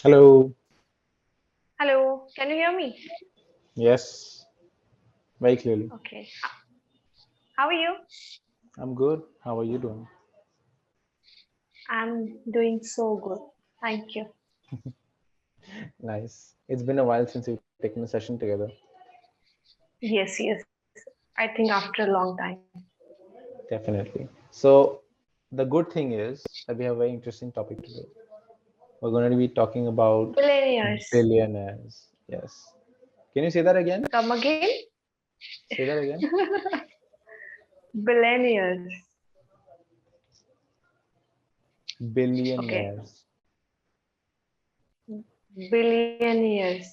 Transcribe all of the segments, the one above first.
Hello. Hello, can you hear me? Yes, very clearly. Okay. How are you? I'm good. How are you doing? I'm doing so good. Thank you. Nice. It's been a while since we've taken a session together. Yes. I think after a long time. Definitely. So, the good thing is that we have a very interesting topic today. We're going to be talking about Billionaires. billionaires. Yes. Can you say that again? Come again? Say that again. Billionaires. Okay. Billionaires. Billionaires.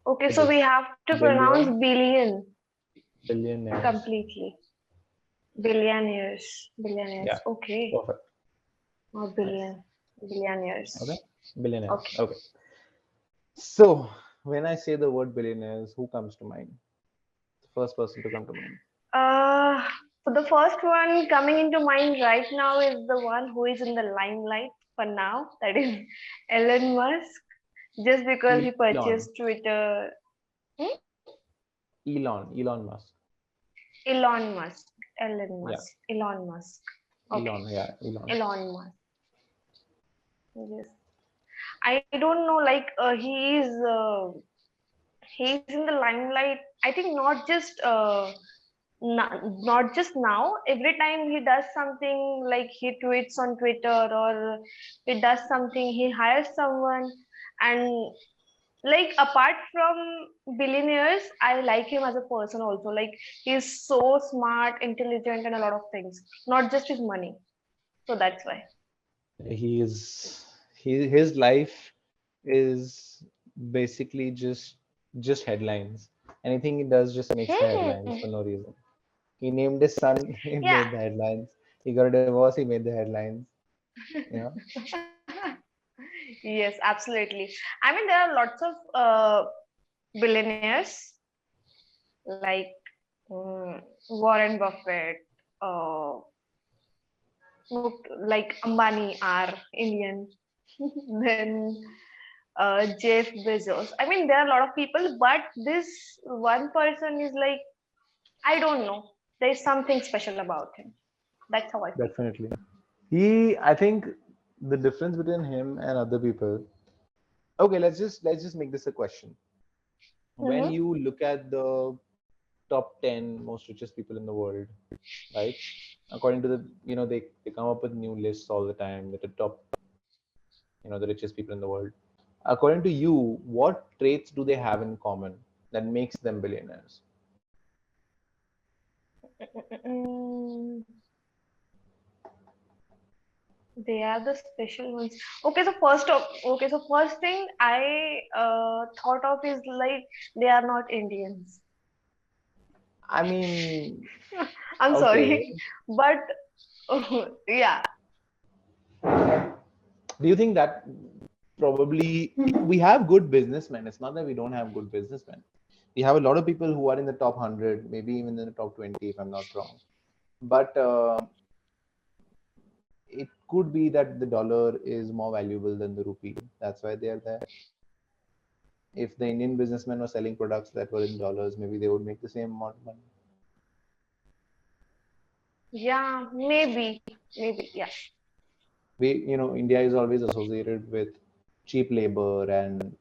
Okay, It so we is have to pronounce billion, billion billionaires. completely. Billionaires. Yeah. Billionaires. Okay. Perfect. Or Nice. billion. Billionaires. Okay. Billionaires. Okay. Okay. So, when I say the word billionaires, who comes to mind? The first person to come to mind. Uh, so the first one coming into mind right now is the one who is in the limelight for now. That is Elon Musk, just because he Elon. purchased Twitter. Hmm? Elon Musk. Elon Musk. Elon Yeah, Musk. Elon Musk. Okay. Elon. Yeah, Elon. Elon Musk. Yes. I don't know. Like he's in the limelight. I think not just now. Every time he does something, like he tweets on Twitter or he does something, he hires someone. And like apart from billionaires, I like him as a person also. Like he's so smart, intelligent, and a lot of things, not just his money. So that's why. He is his life is basically just headlines. Anything he does just makes the Hmm. headlines for no reason. He named his son, he Yeah. made the headlines. He got a divorce, he made the headlines. You know, Yes, absolutely. I mean, there are lots of billionaires like Warren Buffett, uh, like Ambani are Indian. Then Jeff Bezos. I mean, there are a lot of people, but this one person is like, I don't know. There's something special about him. That's how I feel. definitely. I think the difference between him and other people. Okay, let's just make this a question. When Mm-hmm. you look at the top 10 most richest people in the world, right? According to they come up with new lists all the time that the top, the richest people in the world. According to you, what traits do they have in common that makes them billionaires? Mm, they are the special ones. Okay, so first thing I thought of is like they are not Indians. I mean, I'm okay. sorry, but yeah. Do you think that probably we have good businessmen? It's not that we don't have good businessmen. We have a lot of people who are in the top 100, maybe even in the top 20, if I'm not wrong. But it could be that the dollar is more valuable than the rupee. That's why they are there. If the Indian businessmen were selling products that were in dollars, maybe they would make the same amount of money. Yeah, maybe, yeah. India is always associated with cheap labor and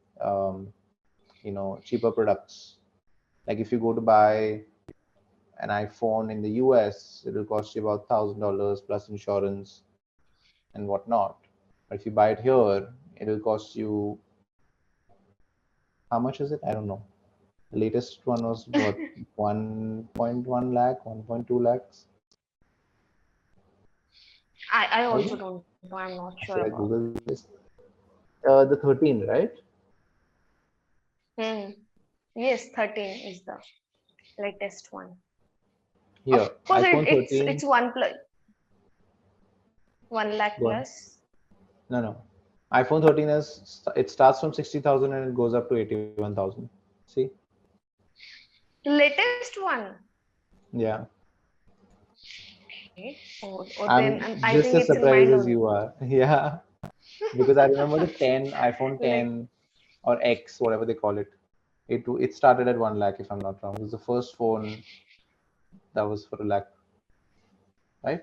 cheaper products. Like if you go to buy an iPhone in the US, it will cost you about $1,000 plus insurance and whatnot. But if you buy it here, it will cost you, how much is it? I don't know. The latest one was what, 1.1 lakh, 1.2 lakhs, I also maybe? don't know. I'm not sure Should about. I Google this? The 13, right? Hmm. Yes, 13 is the latest one. Of Here, course, iPhone it's 13. one plus 1 lakh Go on. plus. No, no. iPhone 13 it starts from 60,000 and it goes up to 81,000. See? Latest one. Yeah. Or I'm then and I just think as it's in surprised mind as only. you are. Yeah, because I remember the 10, iPhone Like 10 or X, whatever they call it. It started at 1 lakh, if I'm not wrong. It was the first phone that was for a lakh, right?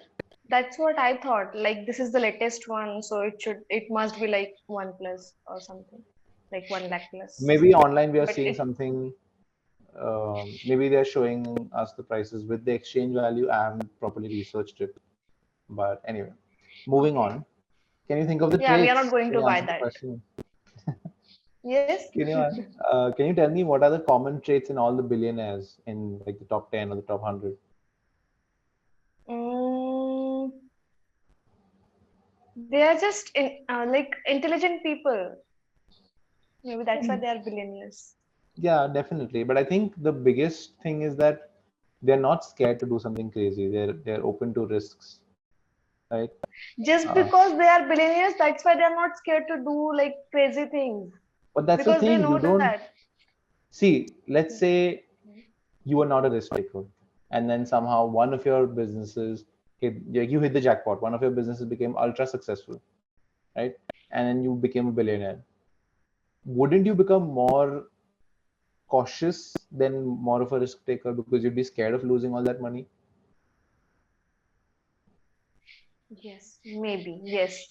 that's what I thought. Like this is the latest one, so it must be like one plus or something, like 1 lakh plus. Maybe online we are But seeing it something. Maybe they're showing us the prices with the exchange value. I haven't properly researched it, but anyway, moving okay. on. Can you think of the Yeah, we are not traits? going Can to you buy answer the that. question? Yes. Can you tell me what are the common traits in all the billionaires in like the top 10 or the top 100? Mm, they are just like intelligent people. Maybe that's why they are billionaires. Yeah, definitely. But I think the biggest thing is that they're not scared to do something crazy. They're open to risks, right? Just Uh, because they are billionaires, that's why they are not scared to do like crazy things. but that's the Because they thing. know You don't that. see. Let's say you are not a risk taker, and then somehow one of your businesses you hit the jackpot. One of your businesses became ultra successful, right? And then you became a billionaire. Wouldn't you become more cautious than more of a risk taker because you'd be scared of losing all that money? Yes, maybe. Yes.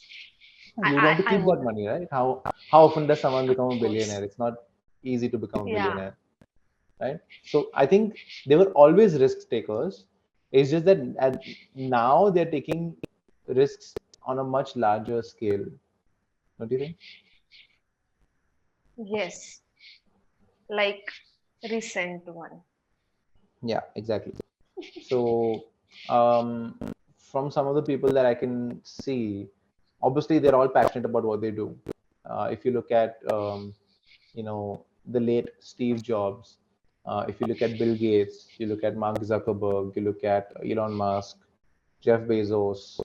You want to I keep that would, money, right? How often does someone of become a course. billionaire? It's not easy to become a Yeah. billionaire, right? So I think they were always risk takers. It's just that now they're taking risks on a much larger scale. Don't you think? Yes. Like recent one. Yeah, exactly. So, um, from some of the people that I can see, obviously they're all passionate about what they do. If you look at, the late Steve Jobs, if you look at Bill Gates, you look at Mark Zuckerberg, you look at Elon Musk, Jeff Bezos,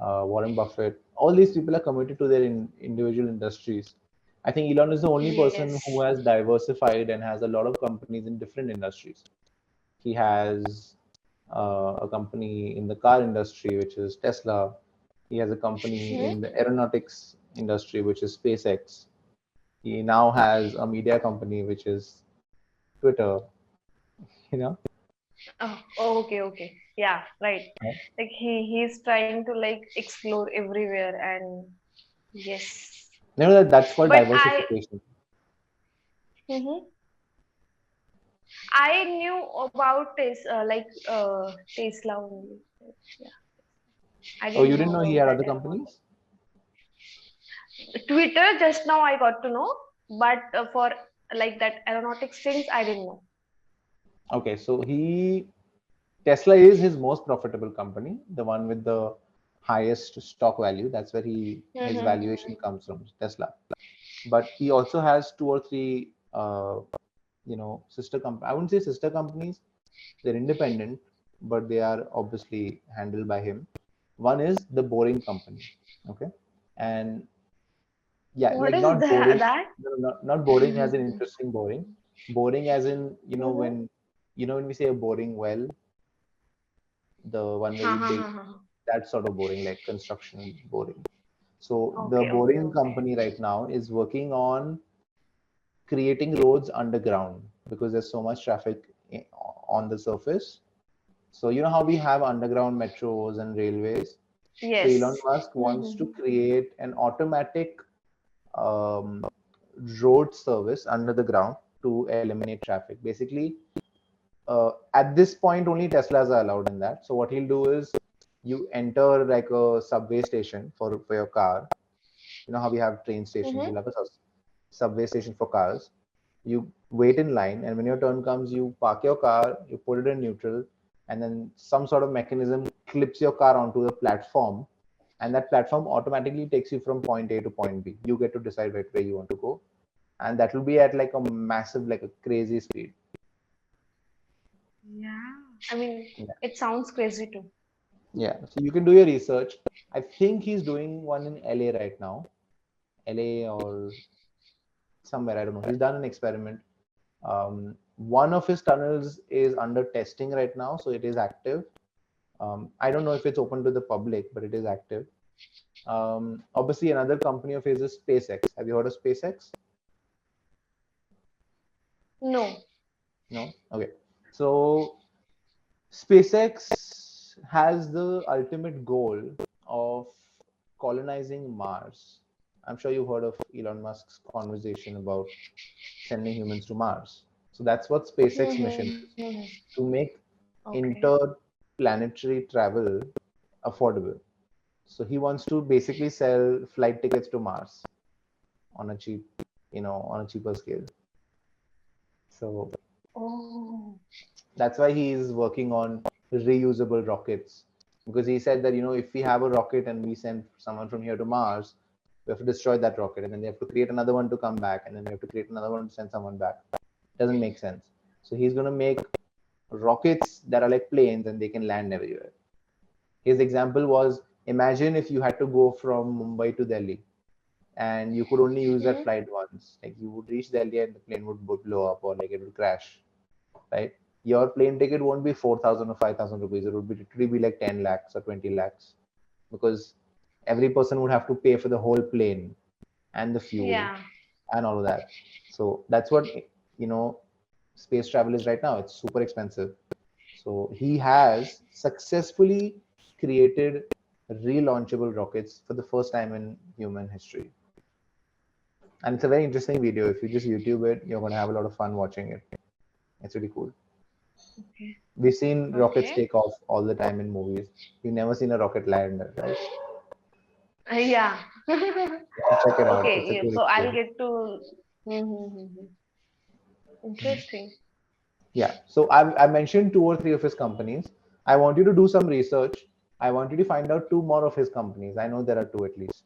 Warren Buffett, all these people are committed to their individual industries. I think Elon is the only person Yes. who has diversified and has a lot of companies in different industries. He has a company in the car industry, which is Tesla. He has a company Hmm? in the aeronautics industry, which is SpaceX. He now has a media company, which is Twitter. You know, Oh, okay, okay. Yeah, right. right? Like he's trying to like explore everywhere and yes. You know that's called But I diversification. mhm. I knew about Tesla only. Yeah, I Oh, you didn't didn't know know he about had that other airport. companies? Twitter just now I got to know, but for like that aeronautics things I didn't know. Okay, so Tesla is his most profitable company, the one with the highest stock value. That's where his Mm-hmm. valuation comes from, Tesla. But he also has two or three, sister company. I wouldn't say sister companies. They're independent, but they are obviously handled by him. One is the Boring Company, okay, and yeah, What like is not boring, that? no, not boring as in interesting boring, boring as in Mm-hmm. when we say a boring well, the one where Ha you ha dig, ha ha. that sort of boring, like construction boring. So the Okay, okay, Boring okay. Company right now is working on creating roads underground because there's so much traffic on the surface. So you know how we have underground metros and railways. So Elon Yes. Musk wants to Mm-hmm. create an automatic um, road service under the ground to eliminate traffic. Basically, at this point, only Teslas are allowed in that. So what he'll do is you enter like a subway station for your car. You know how we have train stations, Mm-hmm. we'll have a subway station for cars. You wait in line, and when your turn comes, you park your car, you put it in neutral, and then some sort of mechanism clips your car onto the platform, and that platform automatically takes you from point A to point B. You get to decide right where you want to go, and that will be at like a massive, like a crazy speed. Yeah. I mean, Yeah. it sounds crazy too. Yeah, so you can do your research. I think he's doing one in LA right now, LA or somewhere, I don't know. He's done an experiment. One of his tunnels is under testing right now, so it is active. I don't know if it's open to the public, but it is active. Obviously, another company of his is SpaceX. Have you heard of SpaceX? No. No? Okay. So SpaceX has the ultimate goal of colonizing Mars. I'm sure you've heard of Elon Musk's conversation about sending humans to Mars. So that's what SpaceX mission Mm-hmm. is, to make Okay. interplanetary travel affordable. So he wants to basically sell flight tickets to Mars on a cheap, on a cheaper scale. So Oh. that's why he is working on reusable rockets, because he said that if we have a rocket and we send someone from here to Mars, we have to destroy that rocket and then they have to create another one to come back and then we have to create another one to send someone back. It doesn't make sense. So he's going to make rockets that are like planes and they can land everywhere. His example was, imagine if you had to go from Mumbai to Delhi and you could only use that Mm-hmm. flight once. Like you would reach Delhi and the plane would blow up or like it would crash, right? Your plane ticket won't be 4,000 or 5,000 rupees. It would be literally be like 10 lakhs or 20 lakhs, because every person would have to pay for the whole plane and the fuel Yeah. and all of that. So that's what you know space travel is right now. It's super expensive. So he has successfully created relaunchable rockets for the first time in human history. And it's a very interesting video. If you just YouTube it, you're going to have a lot of fun watching it. It's really cool. Okay. We've seen rockets Okay. take off all the time in movies. We've never seen a rocket land, right? Yeah. You should check it out. It's a Okay. Yeah. cool So I'll experience. get to. Mm-hmm. Mhm. Interesting. Yeah. So I mentioned two or three of his companies. I want you to do some research. I want you to find out two more of his companies. I know there are two at least.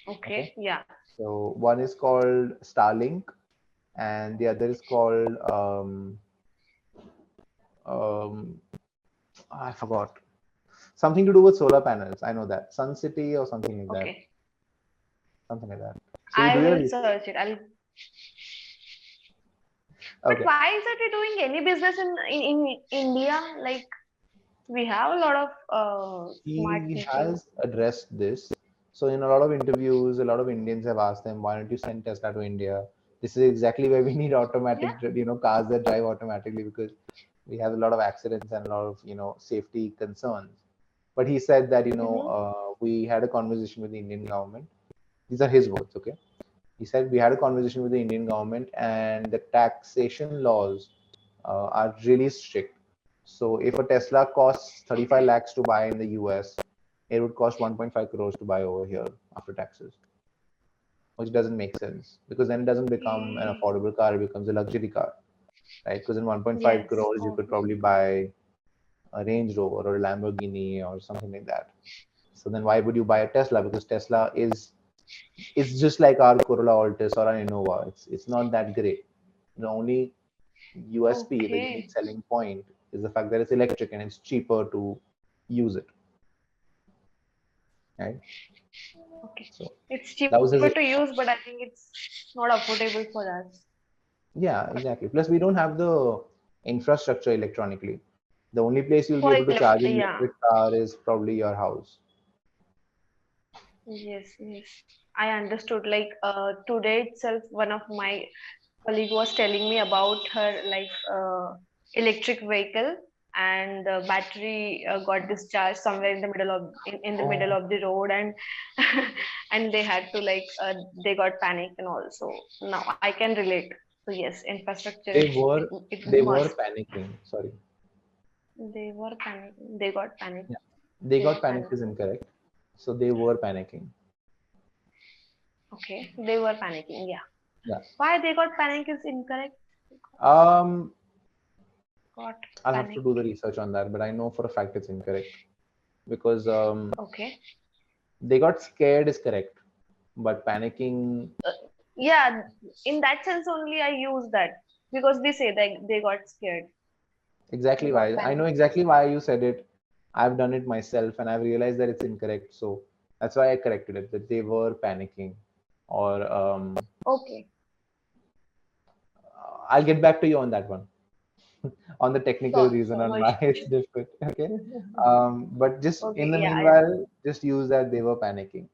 Okay. Okay. Yeah. So one is called Starlink, and the other is called um, I forgot, something to do with solar panels. I know that Sun City or something like that. Okay. Something like that. So you I do your will research. search it. I'll. But Okay. why is it we doing any business in India? Like we have a lot of smart He people. has addressed this. So in a lot of interviews, a lot of Indians have asked them, why don't you send Tesla to India? This is exactly why we need Yeah. automatic, cars that drive automatically, because we have a lot of accidents and a lot of, safety concerns. But he said that, Mm-hmm. we had a conversation with the Indian government. These are his words, okay? He said we had a conversation with the Indian government and the taxation laws are really strict. So if a Tesla costs 35 Okay. lakhs to buy in the US, it would cost 1.5 crores to buy over here after taxes, which doesn't make sense, because then it doesn't become an Okay. affordable car, it becomes a luxury car, right? Because in 1.5 Yes. crores, you could probably Obviously. buy a Range Rover or a Lamborghini or something like that. So then why would you buy a Tesla? Because Tesla is it's just like our Corolla Altis or an Innova. It's not that great. The only USP, the unique Okay. selling point, is the fact that it's electric and it's cheaper to use it, right? Okay. So It's that was cheaper his. to use, but I think it's not affordable for us. Yeah, exactly. Plus, we don't have the infrastructure electronically. The only place you'll be For able to charge an yeah. electric car is probably your house. Yes. Yes. I understood. Like today itself, one of my colleague was telling me about her like electric vehicle, and the battery got discharged somewhere in the middle Oh, of the road, and and they had to like they got panic and also now I can relate. So yes, infrastructure they it, were it they were must. panicking. Sorry. They were panic. They got panic. Yeah, they They were got panicked is panicking. incorrect. So they were panicking. Okay, they were panicking. Yeah. Yeah. Why they got panic is incorrect. Um, Got I'll have to panic. do the research on that, but I know for a fact it's incorrect, because Okay. they got scared is correct, but panicking. Yeah, in that sense only I use that because they say that they got scared. They Exactly got why. I know panic. exactly why you said it. I've done it myself and I've realized that it's incorrect. So that's why I corrected it, that they were panicking. Or Okay. I'll get back to you on that one. on the technical Sure, reason sure, on no why it's issues. different. Okay. But just in Okay, the yeah, yeah. meanwhile, just use that they were panicking.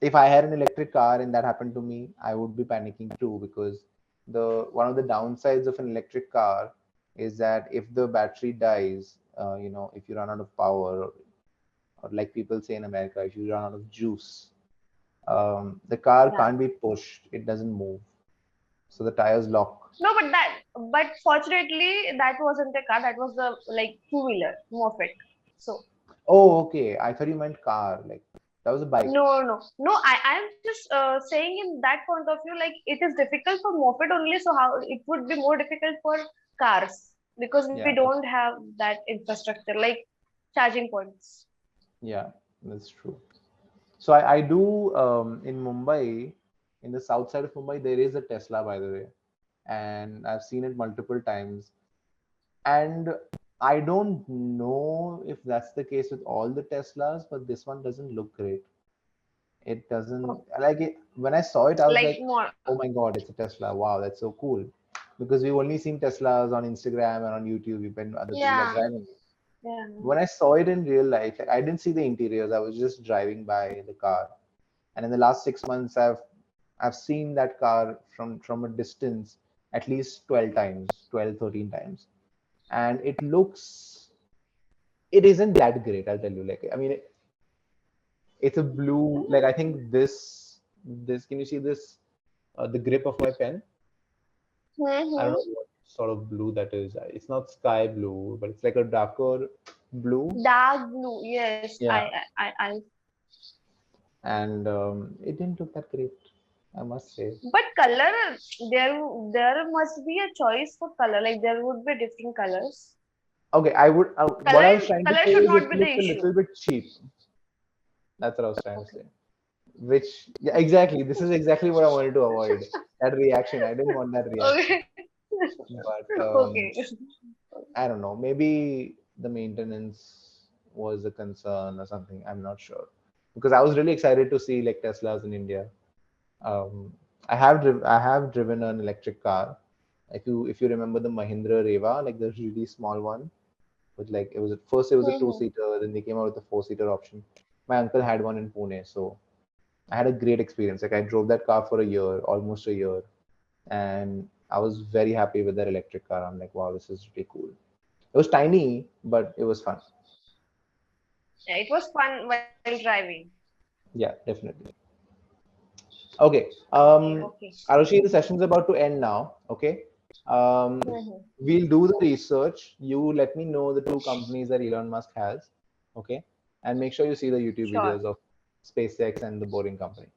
If I had an electric car and that happened to me, I would be panicking too, because the one of the downsides of an electric car is that if the battery dies, if you run out of power, or like people say in America, if you run out of juice, the car Yeah. can't be pushed; it doesn't move, so the tires lock. No, but fortunately, that wasn't a car. That was the like two-wheeler, moped. So Oh, okay. I thought you meant car. Like that was a bike. no. I'm just saying in that point of view, like it is difficult for moped only. So how it would be more difficult for cars because we Yeah, don't have that infrastructure like charging points. yeah, that's true. So I do in Mumbai, in the south side of Mumbai, there is a Tesla, by the way, and I've seen it multiple times. And I don't know if that's the case with all the Teslas, but this one doesn't look great. It doesn't like it. When I saw it, I was Like like, more, "Oh my God, it's a Tesla! Wow, that's so cool!" Because we've only seen Teslas on Instagram and on YouTube when other people are yeah, driving it. yeah. When I saw it in real life, like I didn't see the interiors. I was just driving by the car, and in the last 6 months, I've seen that car from a distance at least 12 times, 12, 13 times, and it isn't that great. I'll tell you. Like I mean, it's a blue. Like I think this. Can you see this? The grip of my pen. I don't know Mm-hmm. what sort of blue that is. It's not sky blue, but it's like a darker blue. Dark blue. Yes, Yeah, I. and it didn't look that great, I must say. But color, there must be a choice for color. Like there would be different colors. Okay, what I was trying to Color say should is it not be the looked a issue. little bit cheap. That's what I was trying to Okay. say. Which, yeah, exactly. This is exactly what I wanted to avoid. That reaction. I didn't want that reaction. Okay. But Okay. I don't know. Maybe the maintenance was a concern or something. I'm not sure. Because I was really excited to see like Teslas in India. Um, I have driven an electric car. If you remember the Mahindra Reva, like the really small one, with like it was at first it was a Mm-hmm. two-seater, then they came out with a four-seater option. My uncle had one in Pune, so I had a great experience. Like I drove that car for a year, almost a year, and I was very happy with that electric car. I'm like, wow, this is really cool. It was tiny, but it was fun. Yeah, it was fun while driving. Yeah, definitely. Okay. Okay, okay. Arushi, the session's about to end now. Okay. Mm-hmm. We'll do the research. You let me know the two companies that Elon Musk has. Okay. And make sure you see the YouTube Sure. videos of SpaceX and the Boring Company.